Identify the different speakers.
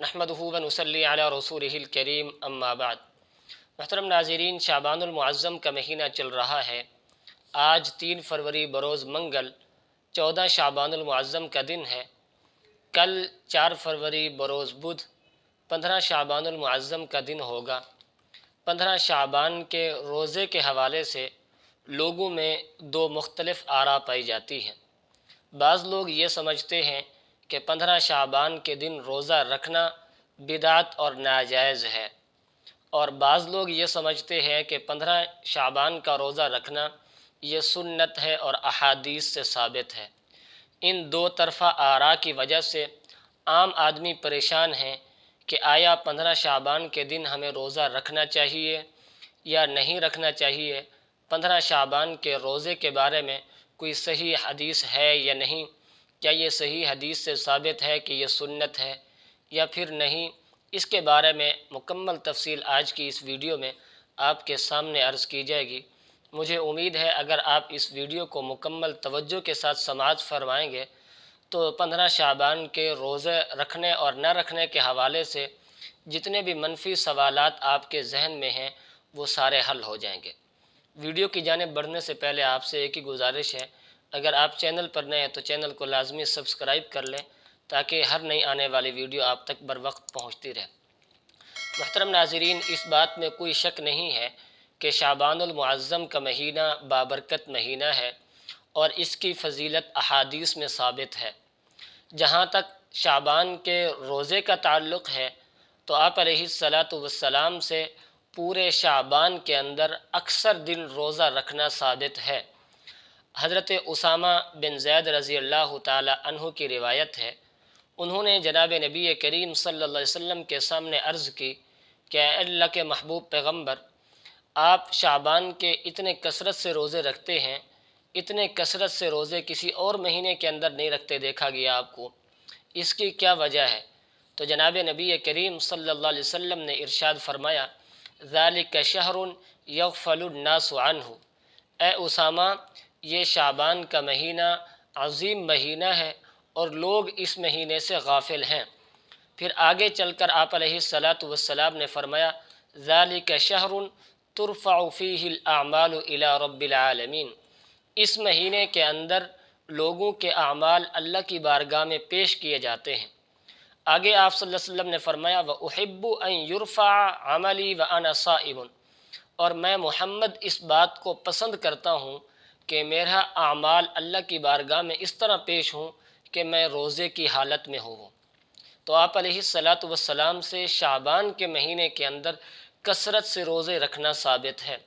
Speaker 1: नहमदुहु व नुसल्ली अला रसूलिहिल करीम अम्मा बाद। मुहतरम नाज़रीन, शाबानुल मुअज़्ज़म का महीना चल रहा है। आज 3 फरवरी बरोज़ मंगल 14 शाबानुल मुअज़्ज़म का दिन है। कल 4 फरवरी बरोज़ बुध 15 शाबानुल मुअज़्ज़म का दिन होगा। 15 शाबान के रोज़े के हवाले से लोगों में दो मुख्तलिफ़ आरा पाई जाती हैं। बाज़ लोग ये समझते हैं कि 15 शाबान के दिन रोज़ा रखना बिदात और नाजायज़ है, और बाज़ लोग ये समझते हैं कि 15 शाबान का रोज़ा रखना ये सुन्नत है और अहादीस से साबित है। इन दो तरफ़ा आरा की वजह से आम आदमी परेशान हैं कि आया 15 शाबान के दिन हमें रोज़ा रखना चाहिए या नहीं रखना चाहिए। 15 शाबान के रोज़े के बारे में कोई सही हदीस है या नहीं, क्या ये सही हदीस से साबित है कि ये सुन्नत है या फिर नहीं, इसके बारे में मुकम्मल तफसील आज की इस वीडियो में आपके सामने अर्ज़ की जाएगी। मुझे उम्मीद है अगर आप इस वीडियो को मुकम्मल तवज्जो के साथ समाअत फरमाएंगे तो 15 शाबान के रोज़े रखने और न रखने के हवाले से जितने भी मनफी सवालात आपके जहन में हैं वो सारे हल हो जाएंगे। वीडियो की जानिब बढ़ने से पहले आपसे एक ही गुजारिश है, अगर आप चैनल पर नए हैं तो चैनल को लाजमी सब्सक्राइब कर लें ताकि हर नई आने वाली वीडियो आप तक बर वक्त पहुँचती रहे। मुहतरम नाज़रीन, इस बात में कोई शक नहीं है कि शाबानुल मुअज़्ज़म का महीना बाबरकत महीना है और इसकी फ़जीलत अहादीस में साबित है। जहाँ तक शाबान के रोज़े का ताल्लुक़ है तो आप अलैहिस्सलातु वस्सलाम से पूरे शाबान के अंदर अक्सर दिन रोज़ा रखना साबित है। हज़रत उसामा बिन ज़ैद रज़ी अल्लाह ताला अन्हु की रिवायत है, उन्होंने जनाब नबी करीम सल्लल्लाहु अलैहि वसल्लम के सामने अर्ज़ की कि अल्लाह के महबूब पैगम्बर, आप शाबान के इतने कसरत से रोज़े रखते हैं, इतने कसरत से रोज़े किसी और महीने के अंदर नहीं रखते देखा गया आपको, इसकी क्या वजह है? तो जनाब नबी करीम सल्लल्लाहु अलैहि वसल्लम ने इरशाद फरमाया, ज़ालिका शहरुन यग़फ़लुन्नासु अन्हु। ए उसामा, ये शाबान का महीना अज़ीम महीना है और लोग इस महीने से गाफिल हैं। फिर आगे चलकर आप अलैहिस्सलातु वस्सलाम ने फरमाया, ज़ालिका शहरुन तुरफ़अु फ़ीहिल अअमालु इला रब्बिल आलमीन। इस महीने के अंदर लोगों के अमाल अल्लाह की बारगाह में पेश किए जाते हैं। आगे आप सल्लल्लाहु अलैहि वसल्लम ने फरमाया, व उहिब्बु अन युरफ़अ अमली व अना साइमुन। और मैं मोहम्मद इस बात को पसंद करता हूँ कि मेरा अमाल अल्लाह की बारगाह में इस तरह पेश हों कि मैं रोज़े की हालत में हूँ। तो आप अलैहिस्सलातु वस्सलाम से शाबान के महीने के अंदर कसरत से रोज़े रखना साबित है।